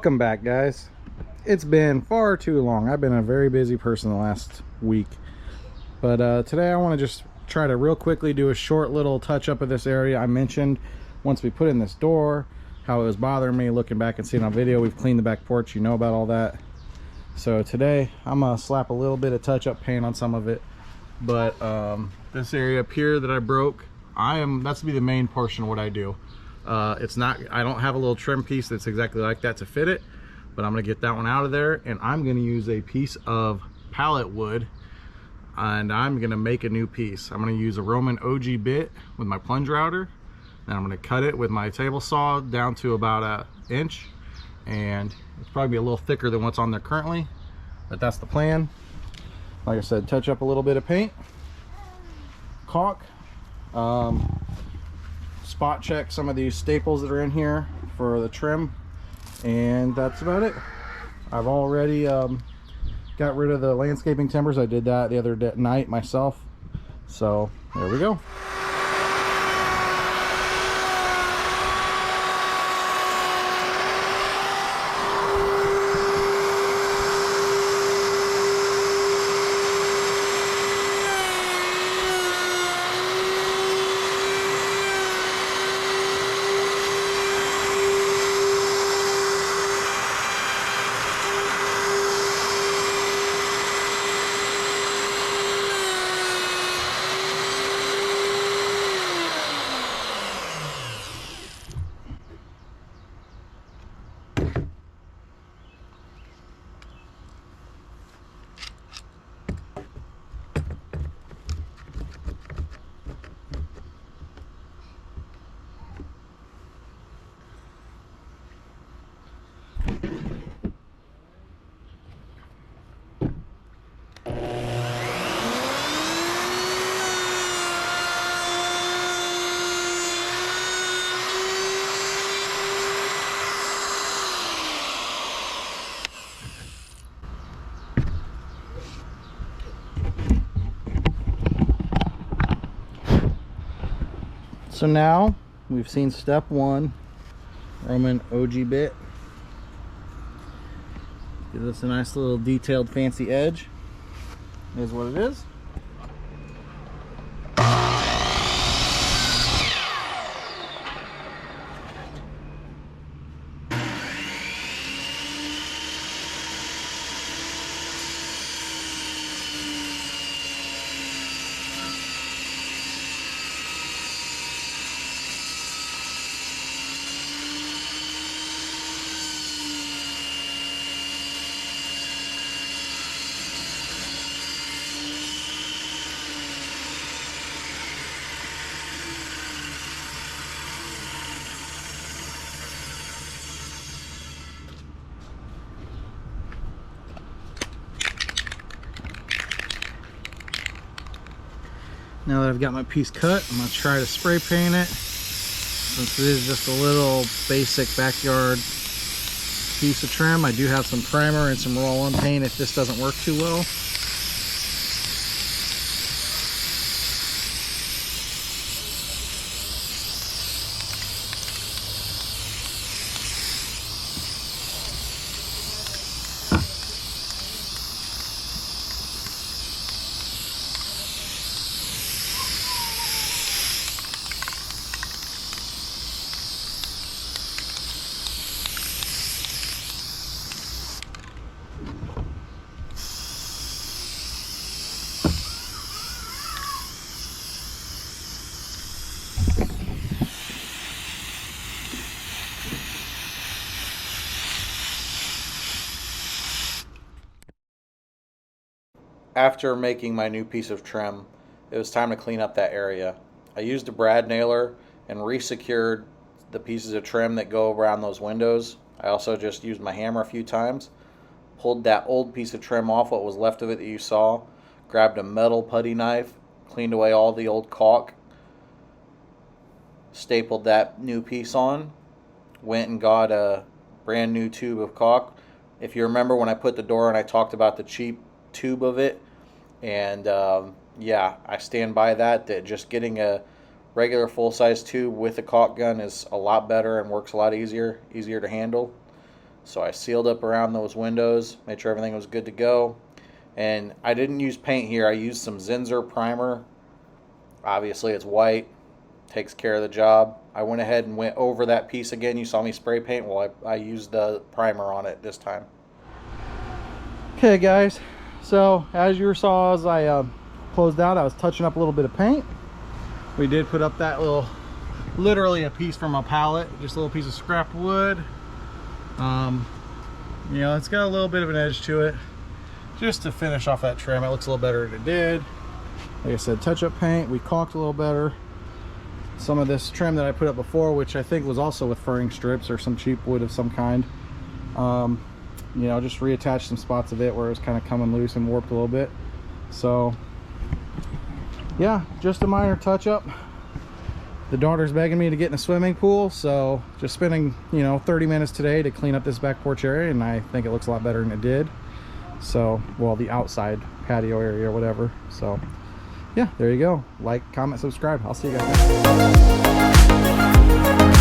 Welcome back, guys. It's been far too long. I've been a very busy person the last week, but today I want to just try to real quickly do a short little touch up of this area. I mentioned once we put in this door how it was bothering me. Looking back and seeing on video, we've cleaned the back porch, you know about all that. So today I'm gonna slap a little bit of touch-up paint on some of it, but this area up here that I broke, that's to be the main portion of what I do. It's not, I don't have a little trim piece that's exactly like that to fit it, but I'm gonna get that one out of there, and I'm gonna use a piece of pallet wood, and I'm gonna make a new piece. I'm gonna use a Roman OG bit with my plunge router, and I'm gonna cut it with my table saw down to about an inch, and it's probably a little thicker than what's on there currently, but that's the plan. Like I said, touch up a little bit of paint, caulk, spot check some of these staples that are in here for the trim, and that's about it. I've already got rid of the landscaping timbers. I did that the other night myself, so there we go. So now we've seen step one, Roman OG bit. Gives us a nice little detailed fancy edge. Is what it is. Now that I've got my piece cut, I'm going to try to spray paint it. Since it is just a little basic backyard piece of trim, I do have some primer and some roll-on paint if this doesn't work too well. After making my new piece of trim, it was time to clean up that area. I used a brad nailer and re-secured the pieces of trim that go around those windows. I also just used my hammer a few times, pulled that old piece of trim off, what was left of it that you saw, grabbed a metal putty knife, cleaned away all the old caulk, stapled that new piece on, went and got a brand new tube of caulk. If you remember when I put the door on, I talked about the cheap tube of it, and yeah, I stand by that just getting a regular full-size tube with a caulk gun is a lot better and works a lot easier to handle. So I sealed up around those windows, made sure everything was good to go. And I didn't use paint here. I used some Zinsser primer. Obviously it's white, takes care of the job. I went ahead and went over that piece again. You saw me spray paint. Well, I used the primer on it this time. Okay guys, so as you saw, as I closed out, I was touching up a little bit of paint. We did put up that little, literally a piece from a pallet, just a little piece of scrap wood. You know, it's got a little bit of an edge to it, just to finish off that trim. It looks a little better than it did. Like I said, touch-up paint. We caulked a little better. Some of this trim that I put up before, which I think was also with furring strips or some cheap wood of some kind, you know, just reattached some spots of it where it was kind of coming loose and warped a little bit. So yeah, just a minor touch-up. The daughter's begging me to get in a swimming pool, so just spending, you know, 30 minutes today to clean up this back porch area, and I think it looks a lot better than it did. So, well, the outside patio area or whatever. So yeah, there you go. Like, comment, subscribe. I'll see you guys next time.